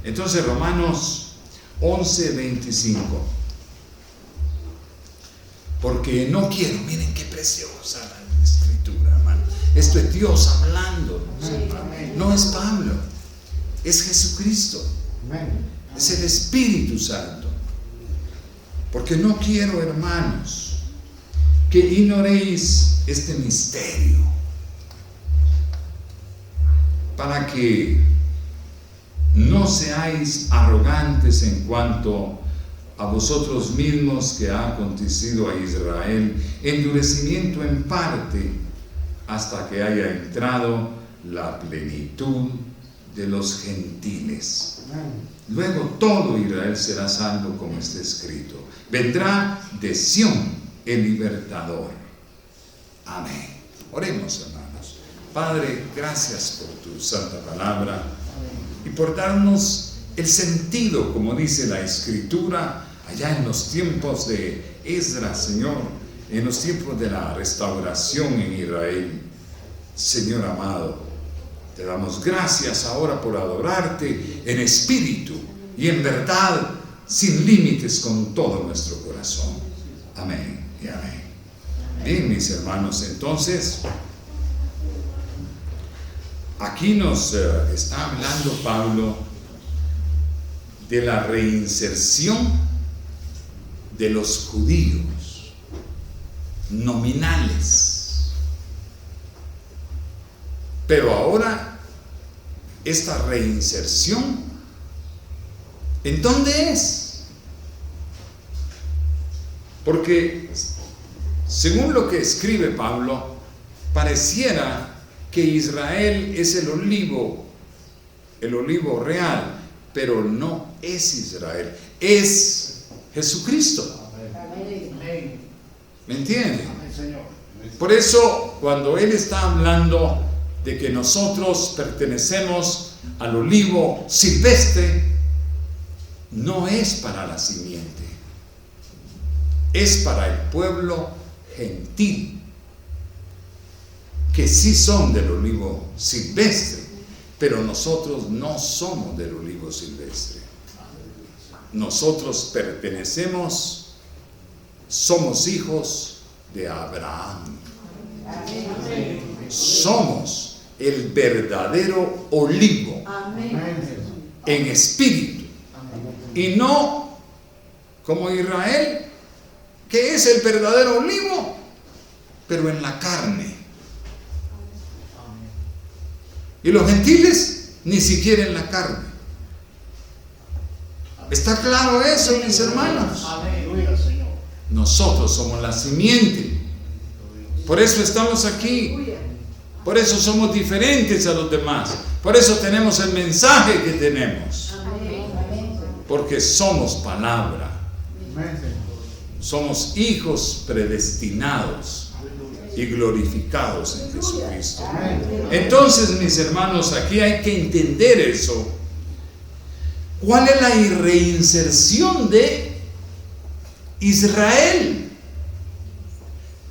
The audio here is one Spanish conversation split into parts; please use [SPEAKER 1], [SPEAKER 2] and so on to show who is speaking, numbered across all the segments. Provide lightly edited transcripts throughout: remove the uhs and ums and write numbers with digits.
[SPEAKER 1] Entonces Romanos 11:25. Porque no quiero, miren qué preciosa la escritura, hermano. Esto es Dios hablándonos. No es Pablo, es Jesucristo. Es el Espíritu Santo. Porque no quiero, hermanos, que ignoréis este misterio, para que no seáis arrogantes en cuanto a vosotros mismos, que ha acontecido a Israel endurecimiento en parte, hasta que haya entrado la plenitud de los gentiles. Luego todo Israel será salvo, como está escrito: vendrá de Sión el libertador. Amén. Oremos, hermanos. Padre, gracias por tu santa palabra y por darnos el sentido, como dice la Escritura, allá en los tiempos de Esdras, Señor, en los tiempos de la restauración en Israel. Señor amado, te damos gracias ahora por adorarte en espíritu y en verdad, sin límites, con todo nuestro corazón. Amén y amén. Bien, mis hermanos, entonces, aquí nos está hablando Pablo de la reinserción de los judíos nominales. Pero ahora, esta reinserción, ¿en dónde es? Porque, según lo que escribe Pablo, pareciera que Israel es el olivo real, pero no es Israel, es Jesucristo. ¿Me entiende? Por eso, cuando él está hablando de que nosotros pertenecemos al olivo silvestre, no es para la simiente, es para el pueblo gentil, que sí son del olivo silvestre, pero nosotros no somos del olivo silvestre. Nosotros pertenecemos, somos hijos de Abraham. Somos el verdadero olivo en espíritu, y no como Israel, que es el verdadero olivo, pero en la carne. Y los gentiles ni siquiera en la carne. ¿Está claro eso, mis hermanos? Nosotros somos la simiente. Por eso estamos aquí. Por eso somos diferentes a los demás. Por eso tenemos el mensaje que tenemos. Porque somos palabra. Somos hijos predestinados y glorificados en Jesucristo. Entonces, mis hermanos, aquí hay que entender eso. ¿Cuál es la reinserción de Israel?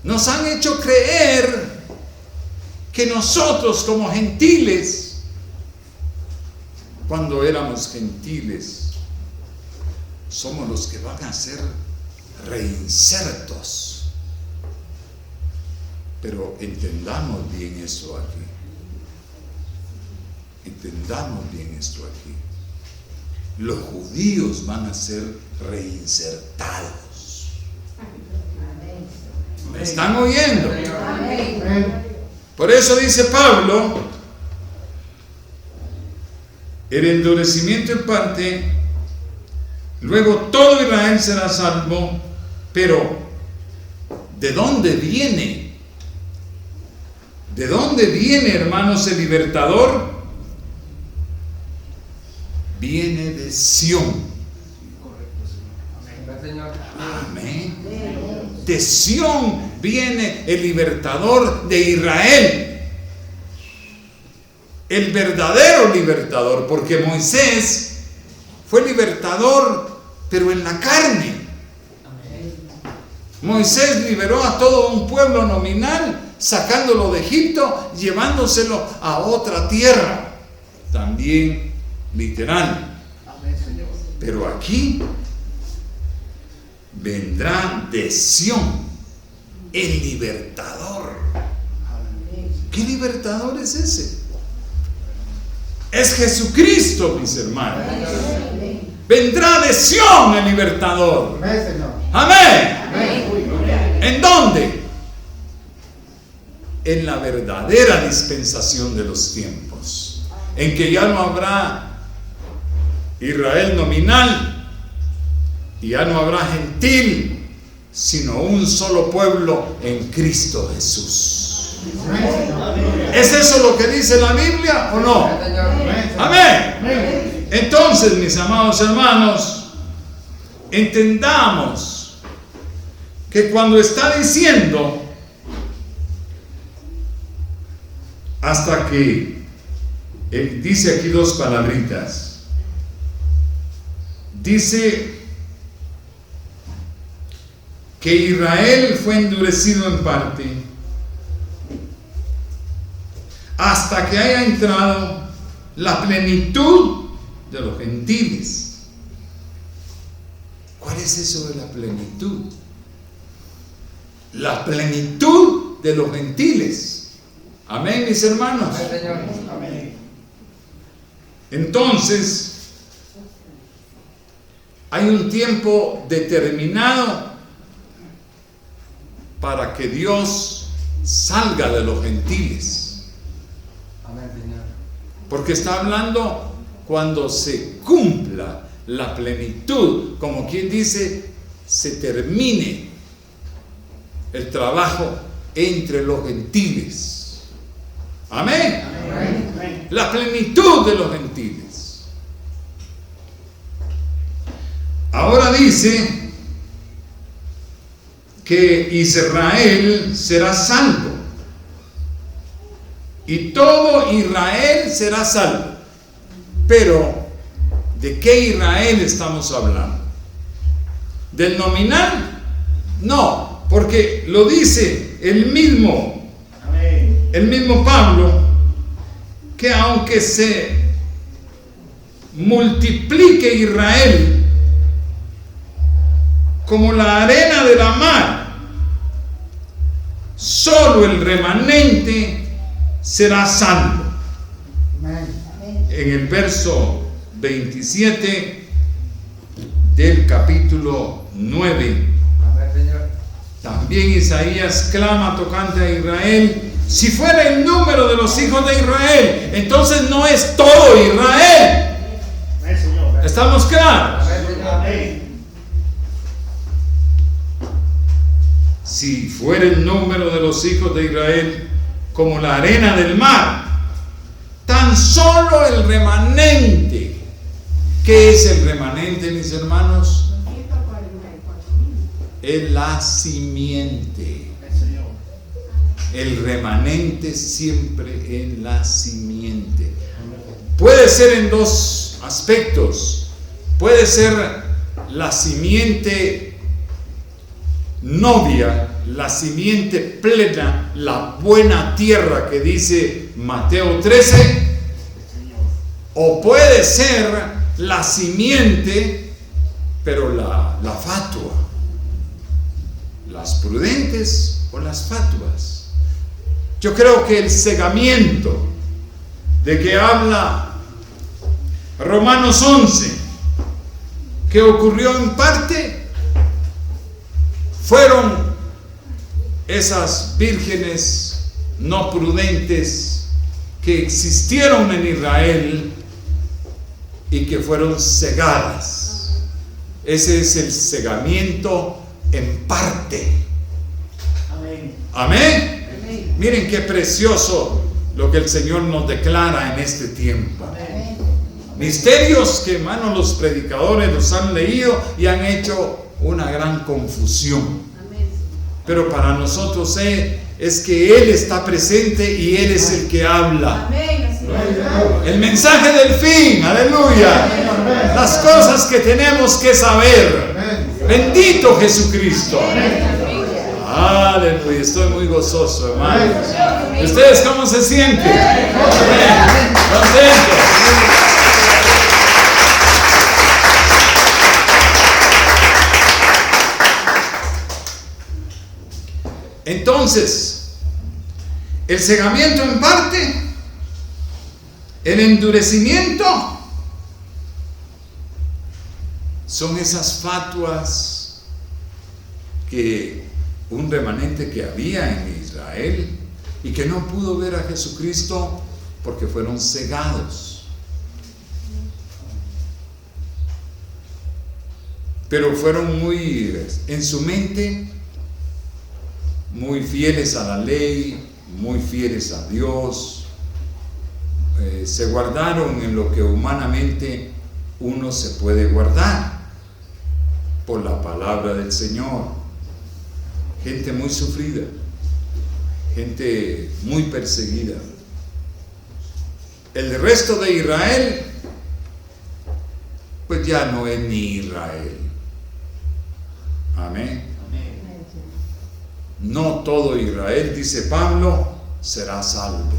[SPEAKER 1] Nos han hecho creer que nosotros, como gentiles, cuando éramos gentiles, somos los que van a ser reinsertos. Pero entendamos bien esto aquí. Entendamos bien esto aquí. Los judíos van a ser reinsertados. ¿Me están oyendo? Por eso dice Pablo, el endurecimiento en parte, luego todo Israel será salvo. Pero ¿de dónde viene? ¿De dónde viene, hermanos, el libertador? Viene de Sión. Amén. De Sión viene el libertador de Israel. El verdadero libertador, porque Moisés fue libertador, pero en la carne. Moisés liberó a todo un pueblo nominal, sacándolo de Egipto, llevándoselo a otra tierra, también literal. Pero aquí vendrá de Sión el libertador. ¿Qué libertador es ese? Es Jesucristo, mis hermanos. Vendrá de Sión el libertador. Amén. ¿En dónde? En la verdadera dispensación de los tiempos, en que ya no habrá Israel nominal y ya no habrá gentil, sino un solo pueblo en Cristo Jesús. ¿Es eso lo que dice la Biblia o no? Amén. Entonces, mis amados hermanos, entendamos que cuando está diciendo hasta que dice aquí dos palabritas, dice que Israel fue endurecido en parte hasta que haya entrado la plenitud de los gentiles. ¿Cuál es eso de la plenitud? La plenitud de los gentiles. Amén, mis hermanos. Amén. Entonces, hay un tiempo determinado para que Dios salga de los gentiles.
[SPEAKER 2] Amén, Señor.
[SPEAKER 1] Porque está hablando cuando se cumpla la plenitud, como quien dice, se termine el trabajo entre los gentiles. Amén. Amén. La plenitud de los gentiles. Ahora dice que Israel será salvo. Y todo Israel será salvo. Pero, ¿de qué Israel estamos hablando? ¿Del nominal? No, porque lo dice el mismo Pablo, que aunque se multiplique Israel como la arena de la mar, solo el remanente será salvo. En el verso 27 del capítulo 9, también Isaías clama tocante a Israel: si fuera el número de los hijos de Israel, entonces no es todo Israel. ¿Estamos claros? Si fuera el número de los hijos de Israel como la arena del mar, tan solo el remanente. ¿Qué es el remanente, mis hermanos? Es la simiente. El remanente siempre en la simiente. Puede ser en dos aspectos. Puede ser la simiente novia, la simiente plena, la buena tierra que dice Mateo 13, o puede ser la simiente, pero la fatua, las prudentes o las fatuas. Yo creo que el cegamiento de que habla Romanos 11, que ocurrió en parte, fueron esas vírgenes no prudentes que existieron en Israel y que fueron cegadas. Ese es el cegamiento en parte. Amén. Amén. Amén. Miren qué precioso lo que el Señor nos declara en este tiempo. Amén. Misterios que, hermanos, los predicadores los han leído y han hecho una gran confusión. Amén. Pero para nosotros es que Él está presente y Él es el que habla. Amén. El mensaje del fin, aleluya. Amén. Las cosas que tenemos que saber. Amén. Bendito Jesucristo. Amén. Aleluya, estoy muy gozoso, hermanos. ¿Ustedes cómo se sienten? Contentos. Entonces, el cegamiento en parte, el endurecimiento, son esas fatuas que un remanente que había en Israel y que no pudo ver a Jesucristo porque fueron cegados. Pero fueron muy, en su mente, muy fieles a la ley, muy fieles a Dios. Se guardaron en lo que humanamente uno se puede guardar por la palabra del Señor. Gente muy sufrida, gente muy perseguida. El resto de Israel, pues ya no es ni Israel. Amén. No todo Israel, dice Pablo, será salvo.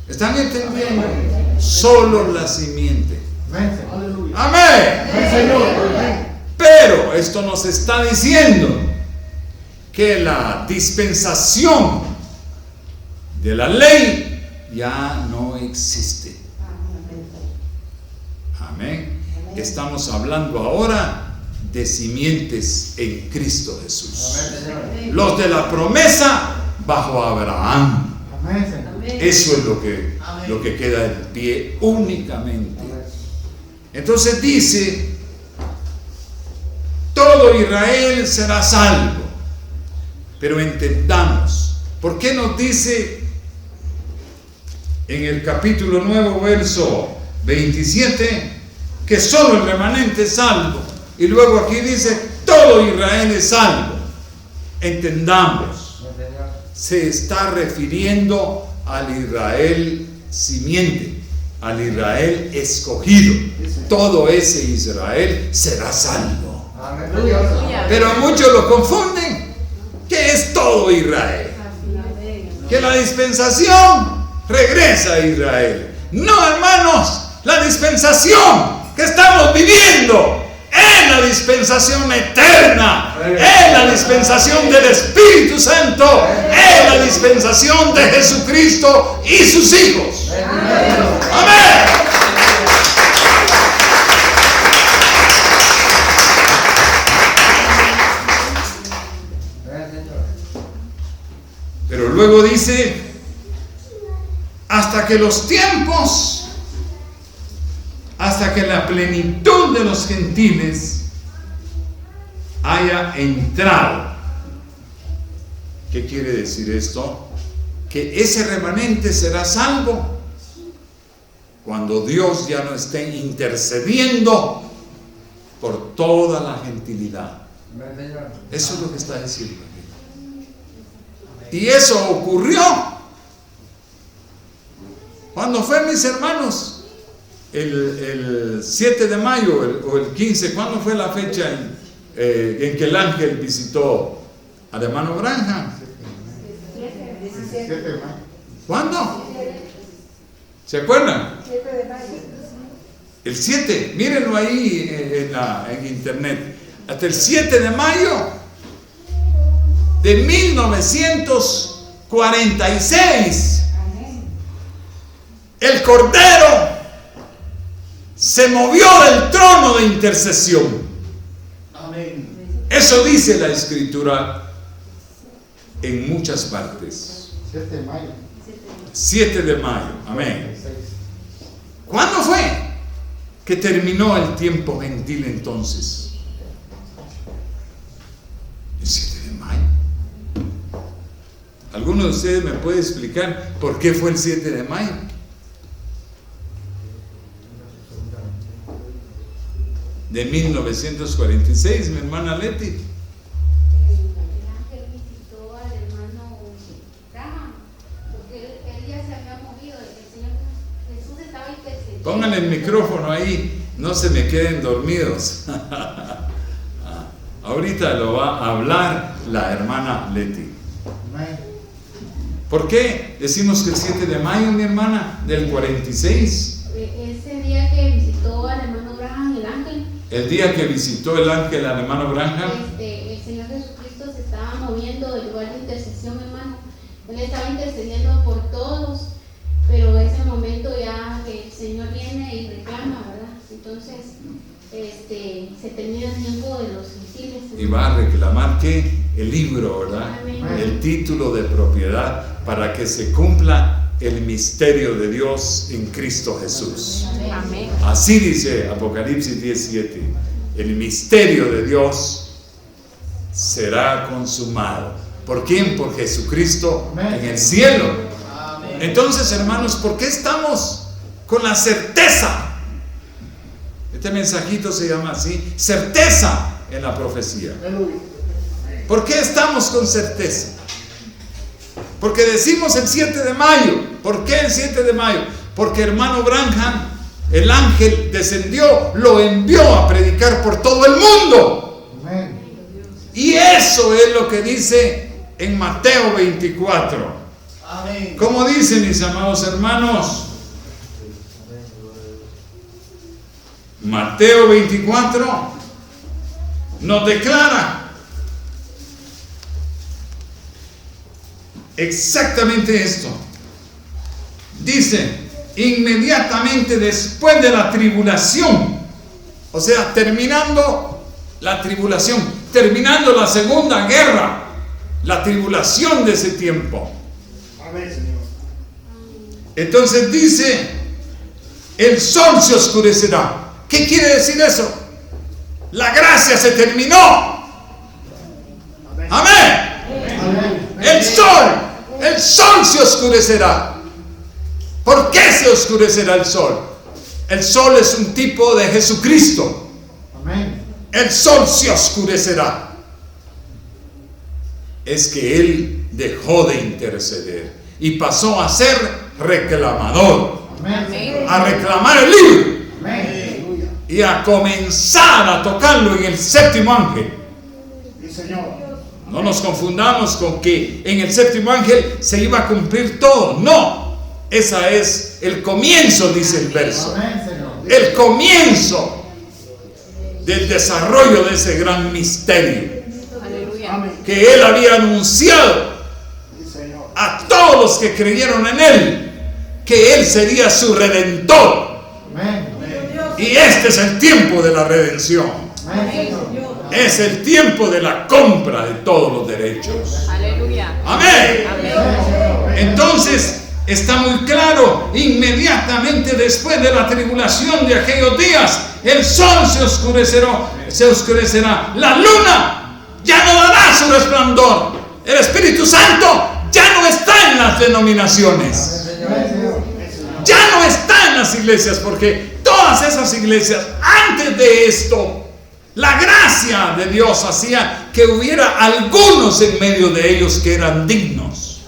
[SPEAKER 1] ¿Están entendiendo? Solo la simiente. Amén. Pero esto nos está diciendo que la dispensación de la ley ya no existe. Amén. Estamos hablando ahora de simientes en Cristo Jesús. Los de la promesa bajo Abraham. Eso es lo que queda en pie únicamente. Entonces dice, todo Israel será salvo. Pero entendamos, ¿por qué nos dice en el capítulo 9, verso 27, que solo el remanente es salvo? Y luego aquí dice, todo Israel es salvo. Entendamos, se está refiriendo al Israel simiente, al Israel escogido. Todo ese Israel será salvo. Pero muchos lo confunden. ¿Qué es todo Israel? Que la dispensación regresa a Israel. No, hermanos, la dispensación que estamos viviendo es la dispensación eterna, es la dispensación del Espíritu Santo, es la dispensación de Jesucristo y sus hijos. Amén. Pero luego dice, hasta que los tiempos, hasta que la plenitud de los gentiles haya entrado. ¿Qué quiere decir esto? Que ese remanente será salvo cuando Dios ya no esté intercediendo por toda la gentilidad. Eso es lo que está diciendo aquí. Y eso ocurrió. ¿Cuándo fue, mis hermanos? El 7 de mayo o el 15, ¿cuándo fue la fecha en que el ángel visitó al hermano Branham?
[SPEAKER 2] 17 de mayo.
[SPEAKER 1] ¿Cuándo? ¿Se acuerdan?
[SPEAKER 2] 7 de mayo.
[SPEAKER 1] El 7, mírenlo ahí en internet. Hasta el 7 de mayo de 1946, el Cordero se movió del trono de intercesión.
[SPEAKER 2] Amén.
[SPEAKER 1] Eso dice la Escritura en muchas partes.
[SPEAKER 2] 7 de mayo.
[SPEAKER 1] 7 de mayo. Amén. ¿Cuándo fue que terminó el tiempo gentil entonces? El 7 de mayo. ¿Alguno de ustedes me puede explicar por qué fue el 7 de mayo? De 1946, mi hermana Leti.
[SPEAKER 3] El ángel visitó al hermano Branham, porque él ya se había movido, el Señor Jesús estaba intercediendo.
[SPEAKER 1] Pónganle el micrófono ahí, no se me queden dormidos. Ahorita lo va a hablar la hermana Leti. ¿Por qué decimos que el 7 de mayo, mi hermana, del 46?
[SPEAKER 3] Ese día que visitó al hermano Branham, el ángel.
[SPEAKER 1] El día que visitó el ángel al hermano Branham.
[SPEAKER 3] El Señor Jesucristo se estaba moviendo del lugar de intercesión entonces se termina el tiempo de los misiles.
[SPEAKER 1] Y va a reclamar ¿qué? El libro, ¿verdad?
[SPEAKER 3] Amén.
[SPEAKER 1] El título de propiedad para que se cumpla el misterio de Dios en Cristo Jesús.
[SPEAKER 3] Amén.
[SPEAKER 1] Así dice Apocalipsis 17. El misterio de Dios será consumado. ¿Por quién? Por Jesucristo en el cielo. Entonces, hermanos, ¿por qué estamos con la certeza? Este mensajito se llama así, certeza en la profecía. ¿Por qué estamos con certeza? Porque decimos el 7 de mayo. ¿Por qué el 7 de mayo? Porque hermano Branham, el ángel descendió, lo envió a predicar por todo el mundo. Y eso es lo que dice en Mateo 24. ¿Cómo dice, mis amados hermanos? Mateo 24 nos declara exactamente esto. Dice, inmediatamente después de la tribulación, o sea, terminando la tribulación, terminando la segunda guerra, la tribulación de ese tiempo. Entonces dice, el sol se oscurecerá. ¿Qué quiere decir eso? La gracia se terminó. Amén. El sol se oscurecerá. ¿Por qué se oscurecerá el sol? El sol es un tipo de Jesucristo. El sol se oscurecerá. Es que Él dejó de interceder y pasó a ser reclamador. A reclamar el libro. Y a comenzar a tocarlo en el séptimo ángel. No nos confundamos con que en el séptimo ángel se iba a cumplir todo. No, esa es el comienzo, dice el verso. El comienzo del desarrollo de ese gran misterio que Él había anunciado a todos los que creyeron en Él, que Él sería su redentor. Y este es el tiempo de la redención. Es el tiempo de la compra de todos los derechos.
[SPEAKER 4] Aleluya.
[SPEAKER 1] Amén. Entonces está muy claro, inmediatamente después de la tribulación de aquellos días, el sol se oscurecerá, la luna ya no dará su resplandor, el Espíritu Santo ya no está en las denominaciones, ya no está en las iglesias, porque todas esas iglesias, antes de esto, la gracia de Dios hacía que hubiera algunos en medio de ellos que eran dignos.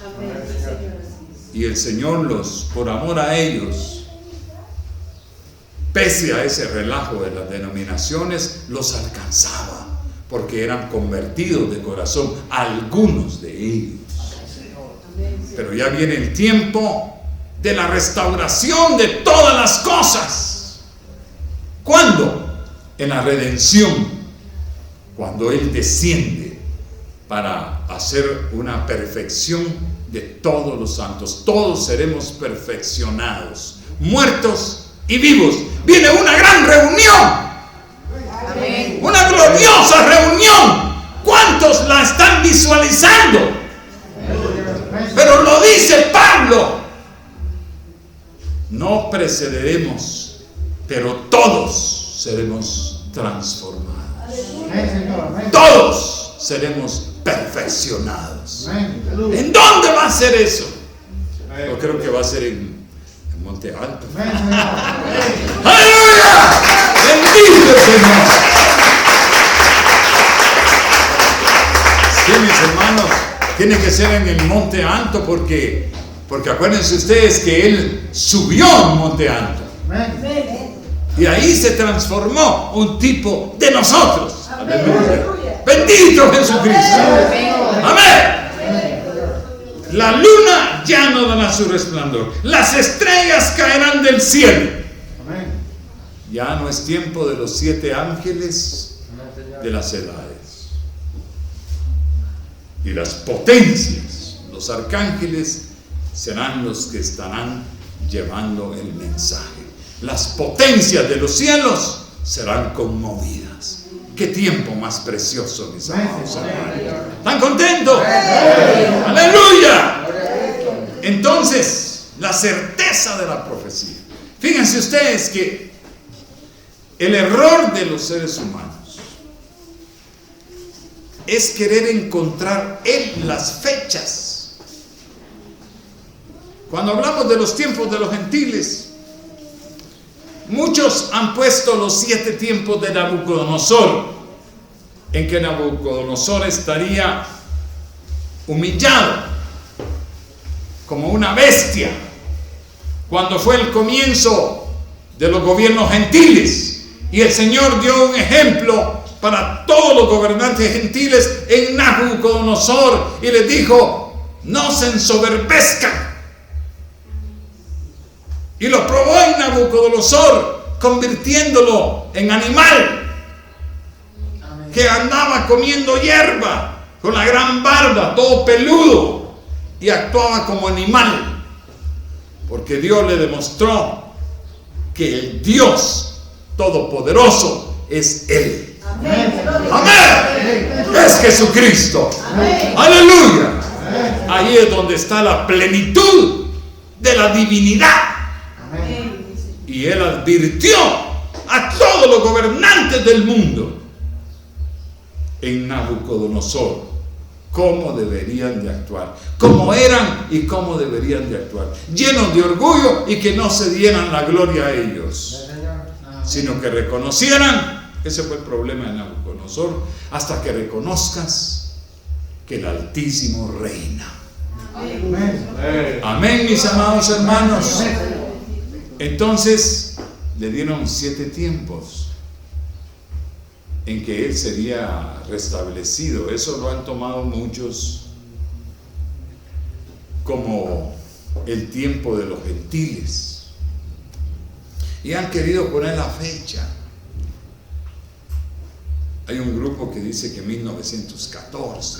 [SPEAKER 1] Y el Señor por amor a ellos, pese a ese relajo de las denominaciones, los alcanzaba, porque eran convertidos de corazón, algunos de ellos. Pero ya viene el tiempo de la restauración de todas las cosas. ¿Cuándo? En la redención, cuando Él desciende para hacer una perfección de todos los santos. Todos seremos perfeccionados, muertos y vivos. Viene una gran reunión. Amén. Una gloriosa reunión. ¿Cuántos la están visualizando? Pero lo dice Pablo. No precederemos, pero todos seremos transformados. Todos seremos perfeccionados. ¿En dónde va a ser eso? Yo creo que va a ser en Monte Alto. ¡Aleluya! ¡Bendito el Señor! Sí, mis hermanos, tiene que ser en el Monte Alto porque acuérdense ustedes que Él subió al Monte Alto. Y ahí se transformó un tipo de nosotros. Aleluya. Bendito Jesucristo. Amén. La luna ya no dará su resplandor. Las estrellas caerán del cielo. Ya no es tiempo de los 7 ángeles de las edades. Y las potencias, los arcángeles, serán los que estarán llevando el mensaje. Las potencias de los cielos serán conmovidas. Qué tiempo más precioso, mis amados hermanos. ¿Están contentos? ¡Aleluya! Entonces, la certeza de la profecía. Fíjense ustedes que el error de los seres humanos es querer encontrar en las fechas. Cuando hablamos de los tiempos de los gentiles, muchos han puesto los 7 tiempos de Nabucodonosor, en que Nabucodonosor estaría humillado como una bestia cuando fue el comienzo de los gobiernos gentiles, y el Señor dio un ejemplo para todos los gobernantes gentiles en Nabucodonosor y les dijo: no se ensoberbezcan. Y lo probó en Nabucodonosor, convirtiéndolo en animal que andaba comiendo hierba, con la gran barba, todo peludo, y actuaba como animal, porque Dios le demostró que el Dios Todopoderoso es Él.
[SPEAKER 2] Amén.
[SPEAKER 1] Amén. Es Jesucristo.
[SPEAKER 2] Amén.
[SPEAKER 1] Aleluya. Ahí es donde está la plenitud de la divinidad. Y Él advirtió a todos los gobernantes del mundo en Nabucodonosor cómo deberían de actuar, cómo eran y cómo deberían de actuar, llenos de orgullo, y que no se dieran la gloria a ellos, sino que reconocieran. Ese fue el problema de Nabucodonosor, hasta que reconozcas que el Altísimo reina. Amén, mis amados hermanos. Entonces le dieron 7 tiempos en que Él sería restablecido. Eso lo han tomado muchos como el tiempo de los gentiles y han querido poner la fecha. Hay un grupo que dice que 1914,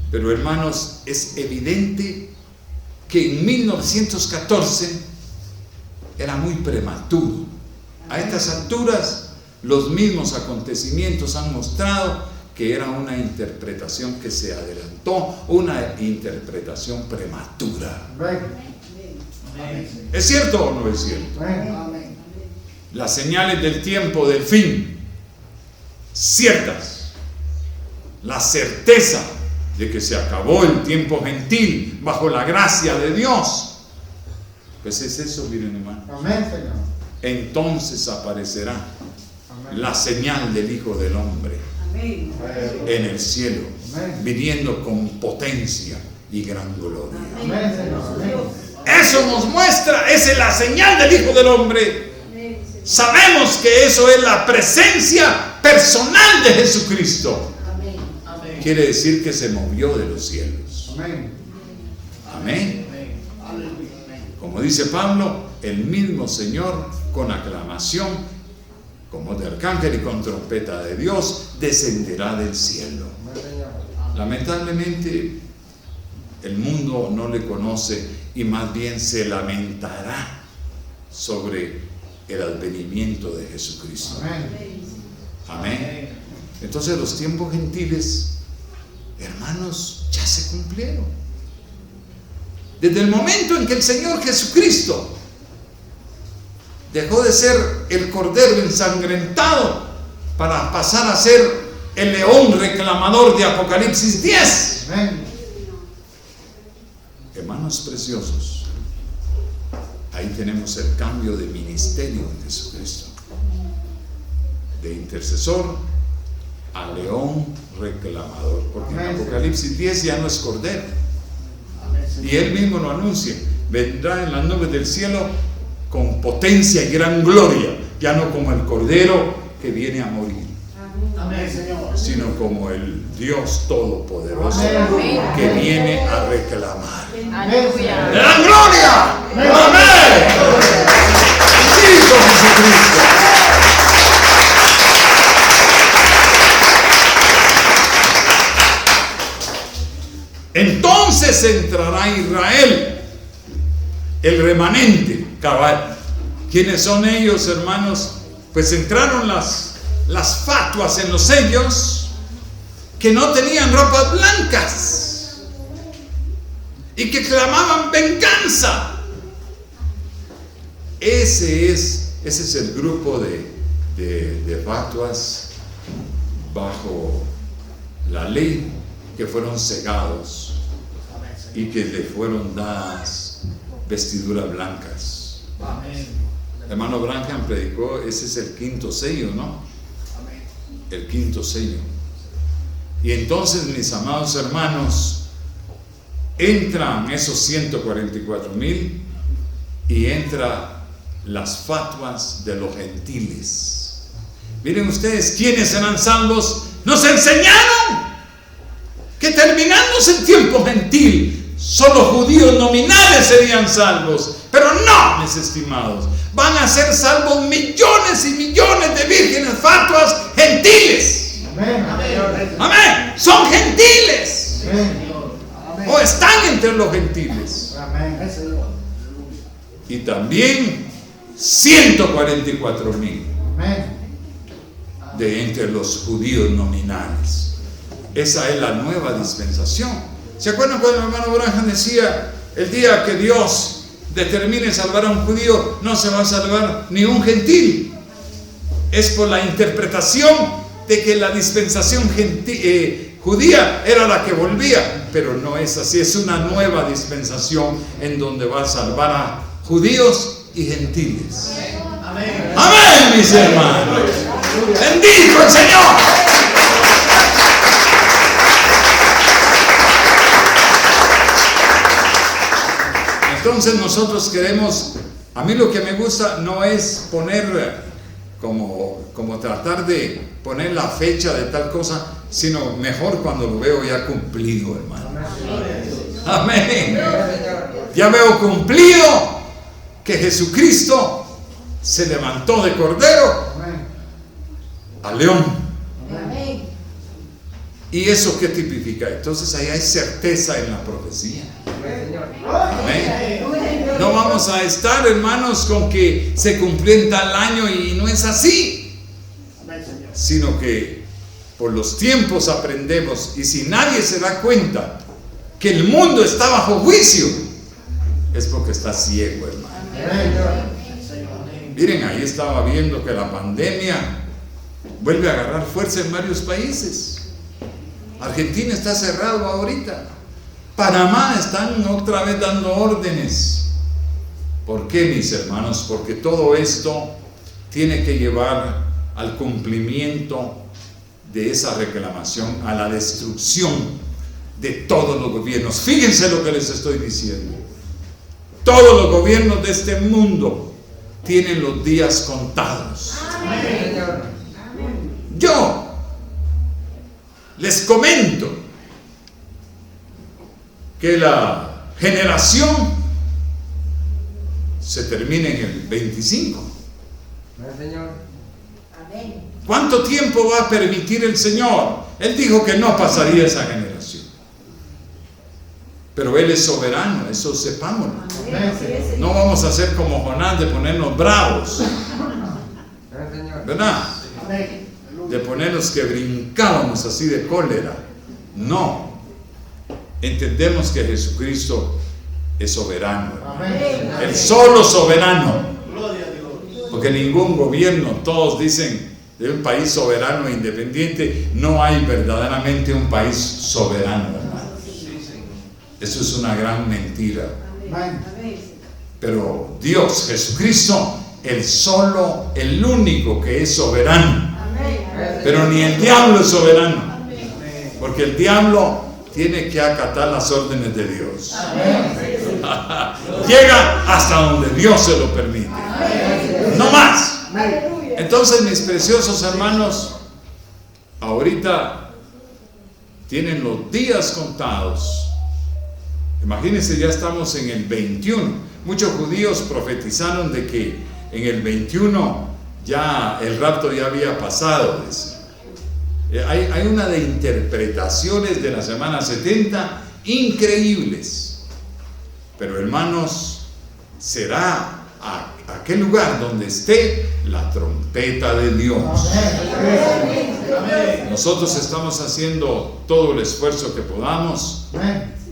[SPEAKER 1] pero hermanos, es evidente que en 1914 era muy prematuro. A estas alturas, los mismos acontecimientos han mostrado que era una interpretación que se adelantó, una interpretación prematura. ¿Es cierto o no es cierto? Las señales del tiempo del fin, ciertas. La certeza de que se acabó el tiempo gentil bajo la gracia de Dios. Pues es eso, miren, hermano.
[SPEAKER 2] Amén, Señor.
[SPEAKER 1] Entonces aparecerá la señal del Hijo del Hombre en el cielo, viniendo con potencia y gran gloria.
[SPEAKER 2] Amén, Señor.
[SPEAKER 1] Eso nos muestra, esa es la señal del Hijo del Hombre. Sabemos que eso es la presencia personal de Jesucristo. Quiere decir que se movió de los cielos. Amén. Como dice Pablo, el mismo Señor, con aclamación, como de arcángel y con trompeta de Dios, descenderá del cielo. Lamentablemente, el mundo no le conoce y más bien se lamentará sobre el advenimiento de Jesucristo. Amén. Entonces los tiempos gentiles, hermanos, ya se cumplieron. Desde el momento en que el Señor Jesucristo dejó de ser el cordero ensangrentado para pasar a ser el león reclamador de Apocalipsis 10. Hermanos preciosos, ahí tenemos el cambio de ministerio en Jesucristo, de intercesor a león reclamador, porque en Apocalipsis 10 ya no es cordero, y él mismo lo anuncia: vendrá en las nubes del cielo con potencia y gran gloria, ya no como el cordero que viene a morir, sino como el Dios Todopoderoso que viene a reclamar.
[SPEAKER 4] Aleluya.
[SPEAKER 1] ¡Gran gloria! ¡Amén! ¡Cristo Jesucristo! Entonces entrará Israel, el remanente cabal. ¿Quiénes son ellos, hermanos? pues entraron las fatuas en los sellos que no tenían ropas blancas y que clamaban venganza. Ese es el grupo de fatuas bajo la ley que fueron cegados y que le fueron dadas vestiduras blancas. Hermano Branham predicó, ese es el quinto sello, ¿no? El quinto sello. Y entonces, mis amados hermanos, entran esos 144,000 y entra las fatuas de los gentiles. Miren ustedes, ¿quiénes serán salvos? Nos enseñaron que terminándose el tiempo gentil, solo judíos nominales serían salvos. Pero no, mis estimados, van a ser salvos millones y millones de vírgenes fatuas gentiles.
[SPEAKER 2] Amén.
[SPEAKER 1] Amén. Son gentiles.
[SPEAKER 2] Amén.
[SPEAKER 1] O están entre los gentiles.
[SPEAKER 2] Amén.
[SPEAKER 1] Y también 144,000
[SPEAKER 2] Amén.
[SPEAKER 1] de entre los judíos nominales. Esa es la nueva dispensación. ¿Se acuerdan cuando el hermano Branham decía, el día que Dios determine salvar a un judío, no se va a salvar ni un gentil? Es por la interpretación de que la dispensación judía era la que volvía, pero no es así. Es una nueva dispensación en donde va a salvar a judíos y gentiles.
[SPEAKER 2] Amén.
[SPEAKER 1] Amén, mis hermanos. Bendito el Señor. Entonces nosotros queremos, a mí lo que me gusta no es poner como tratar de poner la fecha de tal cosa, sino mejor cuando lo veo ya cumplido, hermano. Amén. Ya veo cumplido que Jesucristo se levantó de cordero a león. ¿Y eso qué tipifica? Entonces ahí hay certeza en la profecía. Amén. No vamos a estar, hermanos, con que se cumplió en tal año y no es así, sino que por los tiempos aprendemos, y si nadie se da cuenta que el mundo está bajo juicio, es porque está ciego, hermano. Miren, ahí estaba viendo que la pandemia vuelve a agarrar fuerza en varios países. Argentina está cerrado ahorita. Panamá están otra vez dando órdenes. ¿Por qué, mis hermanos? Porque todo esto tiene que llevar al cumplimiento de esa reclamación, a la destrucción de todos los gobiernos. Fíjense lo que les estoy diciendo. Todos los gobiernos de este mundo tienen los días contados. Yo les comento que la generación se termina en el 25. ¿Cuánto tiempo va a permitir el Señor? Él dijo que no pasaría esa generación, pero Él es soberano, eso sepámoslo. No vamos a ser como Jonás de ponernos bravos, ¿verdad? De ponernos que brincábamos así de cólera. No, entendemos que Jesucristo es soberano, el solo soberano, porque ningún gobierno, todos dicen de un país soberano e independiente, no hay verdaderamente un país soberano, hermano. Eso es una gran mentira. Pero Dios, Jesucristo, el solo, el único que es soberano. Pero ni el diablo es soberano, porque el diablo tiene que acatar las órdenes de Dios. Llega hasta donde Dios se lo permite, no más. Entonces, mis preciosos hermanos, ahorita tienen los días contados. Imagínense, ya estamos en el 21. Muchos judíos profetizaron de que en el 21 ya el rapto ya había pasado. Hay una de interpretaciones de la semana 70 increíbles. Pero hermanos, será aquel lugar donde esté la trompeta de Dios. Nosotros estamos haciendo todo el esfuerzo que podamos,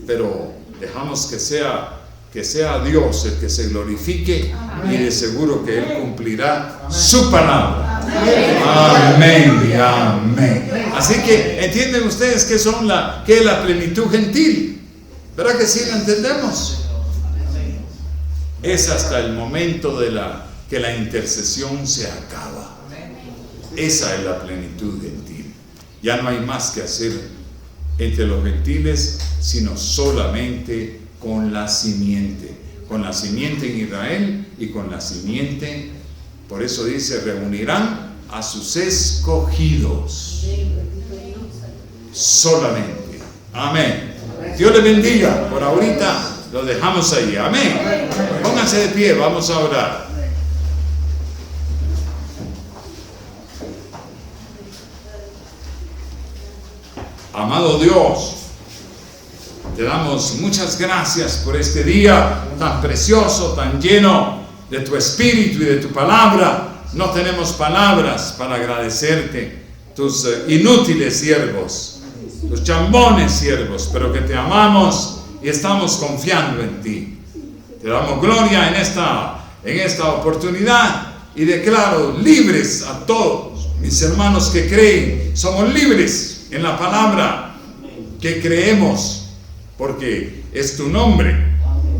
[SPEAKER 1] pero dejamos que sea Dios el que se glorifique, y de seguro que Él cumplirá su palabra. Amén y amén. Así que entienden ustedes que es la plenitud gentil. ¿Verdad que sí la entendemos? Es hasta el momento que la intercesión se acaba. Esa es la plenitud gentil. Ya no hay más que hacer entre los gentiles, sino solamente con la simiente en Israel y con la simiente. Por eso dice, reunirán a sus escogidos solamente. Amén. Dios le bendiga. Por ahorita lo dejamos ahí. Amén. Pónganse de pie, vamos a orar. Amado Dios, te damos muchas gracias por este día tan precioso, tan lleno de tu espíritu y de tu palabra. No tenemos palabras para agradecerte, tus inútiles siervos, tus chambones siervos, pero que te amamos y estamos confiando en ti. Te damos gloria en esta oportunidad y declaro libres a todos mis hermanos que creen. Somos libres en la palabra que creemos, porque es tu nombre,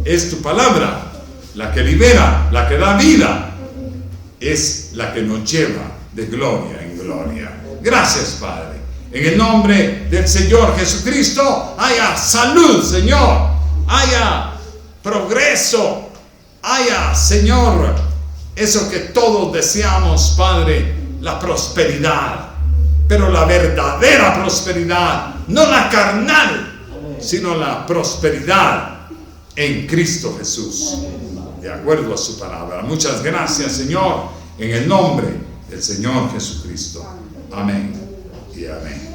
[SPEAKER 1] es tu palabra la que libera, la que da vida, es la que nos lleva de gloria en gloria. Gracias, Padre. En el nombre del Señor Jesucristo, haya salud, Señor, haya progreso, haya, Señor, eso que todos deseamos, Padre, la prosperidad, pero la verdadera prosperidad, no la carnal, sino la prosperidad en Cristo Jesús, de acuerdo a su palabra. Muchas gracias, Señor, en el nombre del Señor Jesucristo. Amén y amén.